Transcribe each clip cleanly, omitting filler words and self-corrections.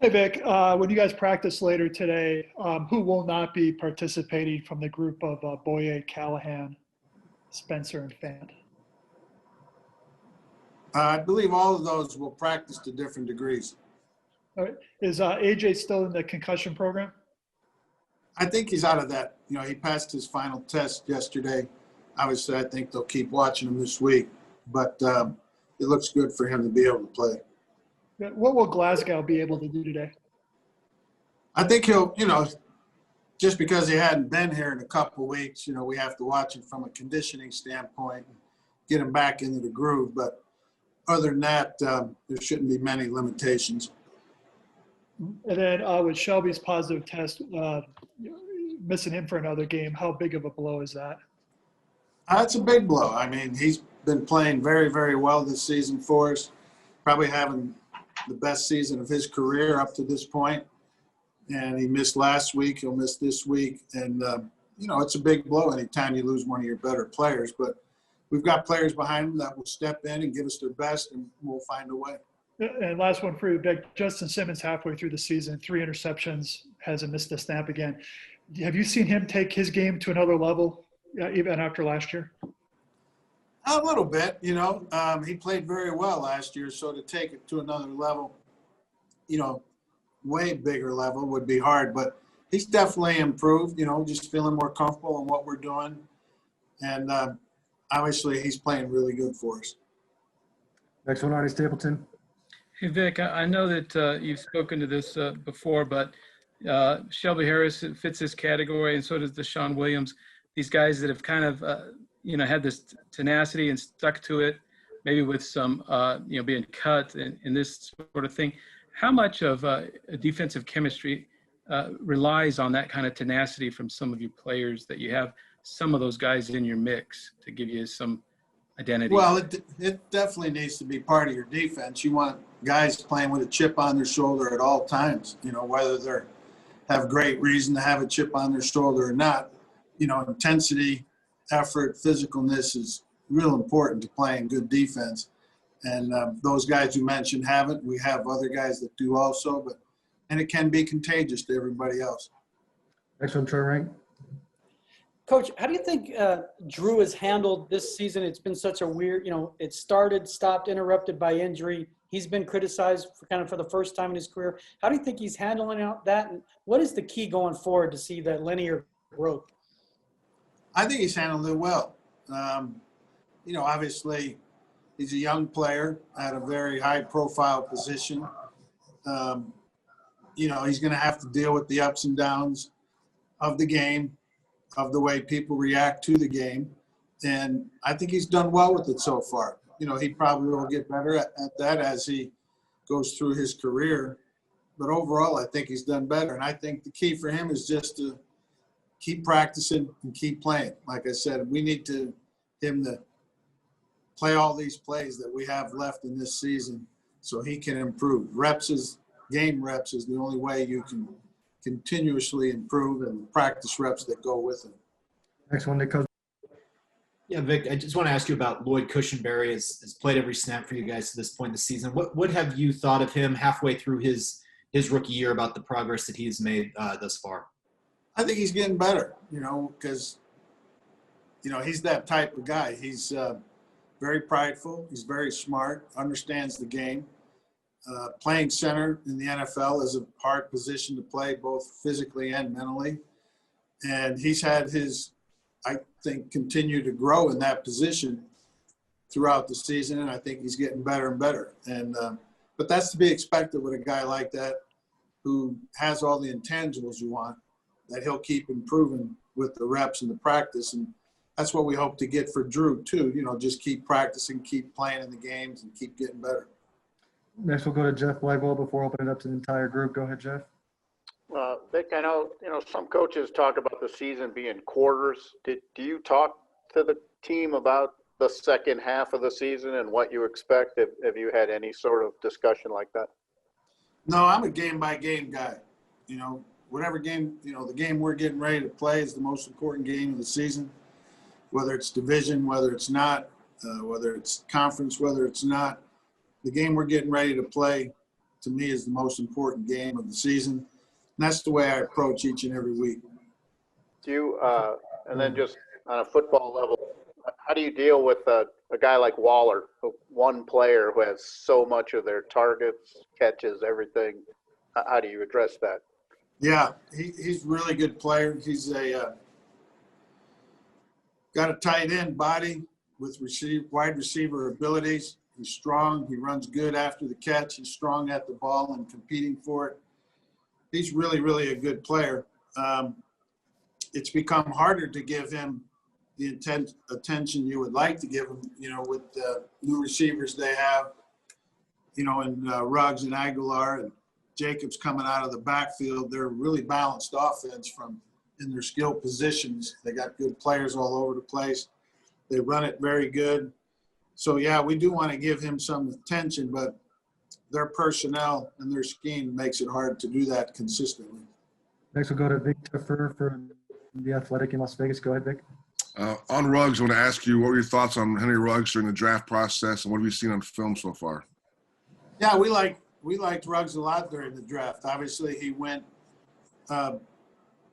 Hey Vic, when you guys practice later today, who will not be participating from the group of Boye, Callahan, Spencer, and Fant? I believe all of those will practice to different degrees. All right. Is AJ still in the concussion program? I think he's out of that. He passed his final test yesterday. Obviously, I think they'll keep watching him this week, but it looks good for him to be able to play. What will Glasgow be able to do today? I think he'll, just because he hadn't been here in a couple of weeks, we have to watch him from a conditioning standpoint and get him back into the groove. But other than that, there shouldn't be many limitations. And then with Shelby's positive test, missing him for another game, how big of a blow is that? That's a big blow. I mean, he's been playing very, very well this season for us, probably having the best season of his career up to this point. And he missed last week. He'll miss this week. And, it's a big blow anytime you lose one of your better players. But we've got players behind him that will step in and give us their best, and we'll find a way. And last one for you, Vic. Justin Simmons halfway through the season, 3 interceptions, hasn't missed a snap again. Have you seen him take his game to another level, even after last year? A little bit, he played very well last year. So to take it to another level, way bigger level would be hard. But he's definitely improved, just feeling more comfortable in what we're doing. And obviously he's playing really good for us. Next one, Artie Stapleton. Hey, Vic, I know that you've spoken to this before, but Shelby Harris fits this category, and so does Deshaun Williams. These guys that have kind of, had this tenacity and stuck to it, maybe with some, being cut and this sort of thing. How much of defensive chemistry relies on that kind of tenacity from some of you players, that you have some of those guys in your mix to give you some identity? Well, it definitely needs to be part of your defense. You want guys playing with a chip on their shoulder at all times, whether they have great reason to have a chip on their shoulder or not. Intensity, effort, physicalness is real important to playing good defense. And those guys you mentioned haven't. We have other guys that do also, and it can be contagious to everybody else. Next one, Trey Rank. Coach, how do you think Drew has handled this season? It's been such a weird, it started, stopped, interrupted by injury. He's been criticized for the first time in his career. How do you think he's handling that? And what is the key going forward to see that linear growth? I think he's handled it well. Obviously he's a young player at a very high profile position. He's going to have to deal with the ups and downs of the game, of the way people react to the game. And I think he's done well with it so far. He probably will get better at that as he goes through his career. But overall, I think he's done better. And I think the key for him is just to keep practicing and keep playing. Like I said, we need him to play all these plays that we have left in this season so he can improve. Game reps is the only way you can continuously improve, and practice reps that go with it. Next one, Nick. Yeah, Vic, I just want to ask you about Lloyd Cushenberry. Has played every snap for you guys to this point in the season. What have you thought of him halfway through his rookie year, about the progress that he's made thus far? I think he's getting better, because, he's that type of guy. He's very prideful. He's very smart, understands the game. Playing center in the NFL is a hard position to play, both physically and mentally. And he's had I think, continue to grow in that position throughout the season, and I think he's getting better and better. And but that's to be expected with a guy like that, who has all the intangibles you want, that he'll keep improving with the reps and the practice. And that's what we hope to get for Drew too. Just keep practicing, keep playing in the games, and keep getting better. Next, we'll go to Jeff Blagwell before opening it up to the entire group. Go ahead, Jeff. Vic, I know, some coaches talk about the season being quarters. Do you talk to the team about the second half of the season and what you expect? Have you had any sort of discussion like that? No, I'm a game-by-game guy. Whatever game, the game we're getting ready to play is the most important game of the season, whether it's division, whether it's not, whether it's conference, whether it's not. The game we're getting ready to play to me, is the most important game of the season. And that's the way I approach each and every week. Do you, and then just on a football level, how do you deal with a guy like Waller, one player who has so much of their targets, catches, everything? How do you address that? Yeah, he's a really good player. He's got a tight end body with wide receiver abilities. He's strong. He runs good after the catch. He's strong at the ball and competing for it. He's really, really a good player. It's become harder to give him the attention you would like to give him, with the new receivers they have, and Ruggs and Aguilar and Jacobs coming out of the backfield. They're a really balanced offense in their skill positions. They got good players all over the place. They run it very good. So, yeah, we do want to give him some attention, but their personnel and their scheme makes it hard to do that consistently. Next, we'll go to Vic Teffer for The Athletic in Las Vegas. Go ahead, Vic. On Ruggs, I want to ask you, what were your thoughts on Henry Ruggs during the draft process, and what have you seen on film so far? Yeah, we liked Ruggs a lot during the draft. Obviously, he went, to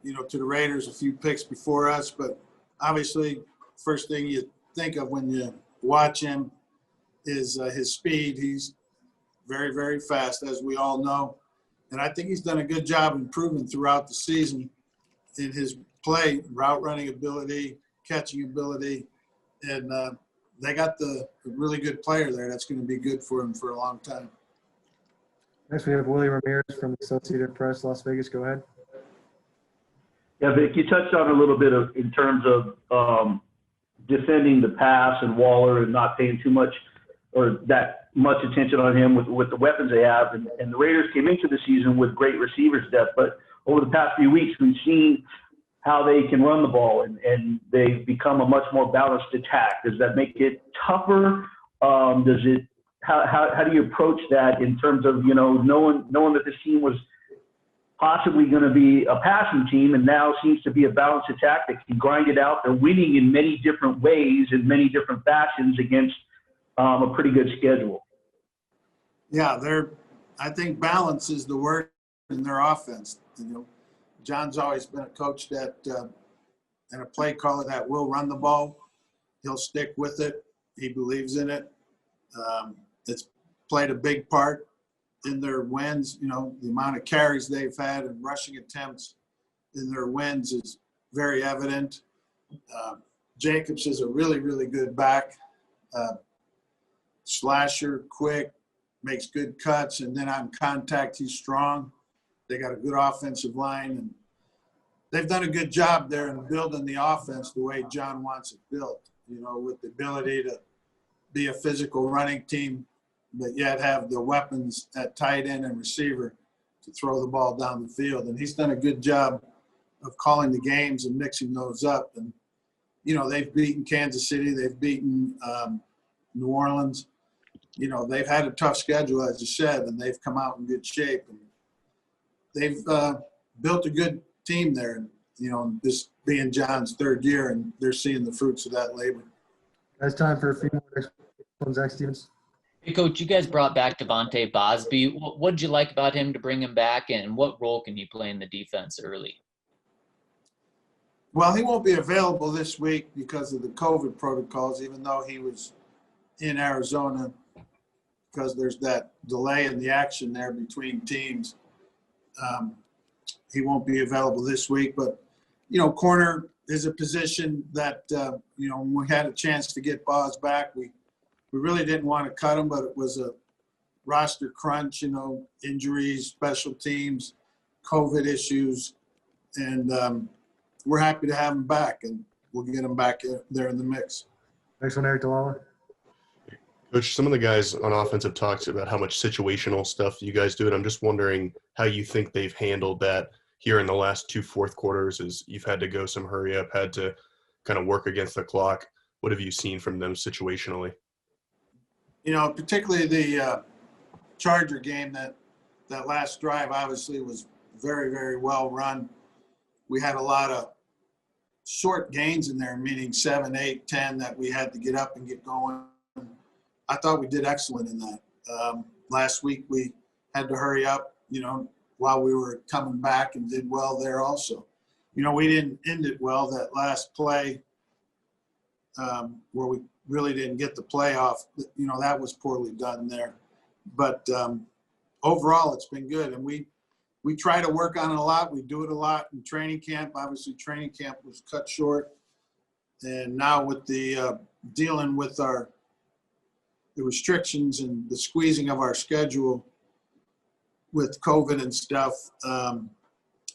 the Raiders a few picks before us, but obviously, first thing you think of when you watch him is his speed. He's very, very fast, as we all know. And I think he's done a good job improving throughout the season in his play, route running ability, catching ability. And they got a really good player there that's going to be good for him for a long time. Next, we have Willie Ramirez from the Associated Press, Las Vegas. Go ahead. Yeah, Vic, you touched on a little bit in terms of defending the pass and Waller and not paying too much or that much attention on him with the weapons they have. And the Raiders came into the season with great receivers depth, but over the past few weeks, we've seen how they can run the ball and they've become a much more balanced attack. Does that make it tougher? How do you approach that in terms of, knowing that this team was possibly going to be a passing team and now seems to be a balanced attack that can grind it out? They're winning in many different ways, in many different fashions against a pretty good schedule. Yeah, I think balance is the word in their offense. John's always been a coach that and a play caller that will run the ball. He'll stick with it. He believes in it. It's played a big part in their wins. The amount of carries they've had and rushing attempts in their wins is very evident. Jacobs is a really, really good back. Slasher, quick, makes good cuts, and then on contact, he's strong. They got a good offensive line, and they've done a good job there in building the offense the way John wants it built, with the ability to be a physical running team, but yet have the weapons at tight end and receiver to throw the ball down the field. And he's done a good job of calling the games and mixing those up. And, they've beaten Kansas City. They've beaten New Orleans. They've had a tough schedule, as you said, and they've come out in good shape. And they've built a good team there. And, this being John's third year, and they're seeing the fruits of that labor. It's time for a few more from Zach Stevens. Hey, Coach, you guys brought back Devontae Bosby. What did you like about him to bring him back, and what role can he play in the defense early? Well, he won't be available this week because of the COVID protocols, even though he was in Arizona, because there's that delay in the action there between teams. He won't be available this week, but, corner is a position that, when we had a chance to get Boz back, we really didn't want to cut him, but it was a roster crunch, injuries, special teams, COVID issues, and we're happy to have him back, and we'll get him back there in the mix. Next one, Eric DeLala. Coach, some of the guys on offense have talked about how much situational stuff you guys do, and I'm just wondering how you think they've handled that here in the last 2 fourth quarters as you've had to go some hurry up, had to kind of work against the clock. What have you seen from them situationally? Particularly the Charger game, that last drive obviously was very, very well run. We had a lot of short gains in there, meaning 7, 8, 10 that we had to get up and get going. I thought we did excellent in that. Last week we had to hurry up, while we were coming back, and did well there also. We didn't end it well that last play where we really didn't get the playoff. That was poorly done there. But overall, it's been good. And we try to work on it a lot. We do it a lot in training camp. Obviously, training camp was cut short. And now with the dealing with the restrictions and the squeezing of our schedule with COVID and stuff,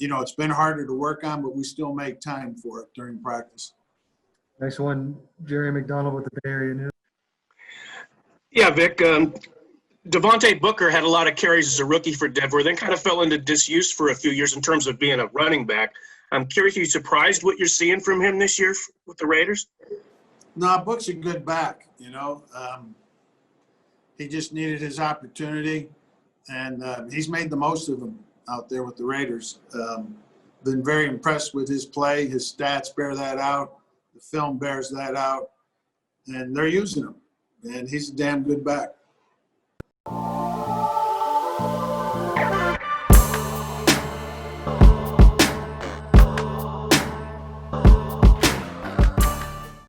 it's been harder to work on, but we still make time for it during practice. Next one, Jerry McDonald with the Bay Area News. Yeah, Vic. Devontae Booker had a lot of carries as a rookie for Denver, then kind of fell into disuse for a few years in terms of being a running back. I'm curious, are you surprised what you're seeing from him this year with the Raiders? No, Book's a good back, He just needed his opportunity, and he's made the most of him out there with the Raiders. Been very impressed with his play. His stats bear that out. The film bears that out. And they're using him. And he's a damn good back.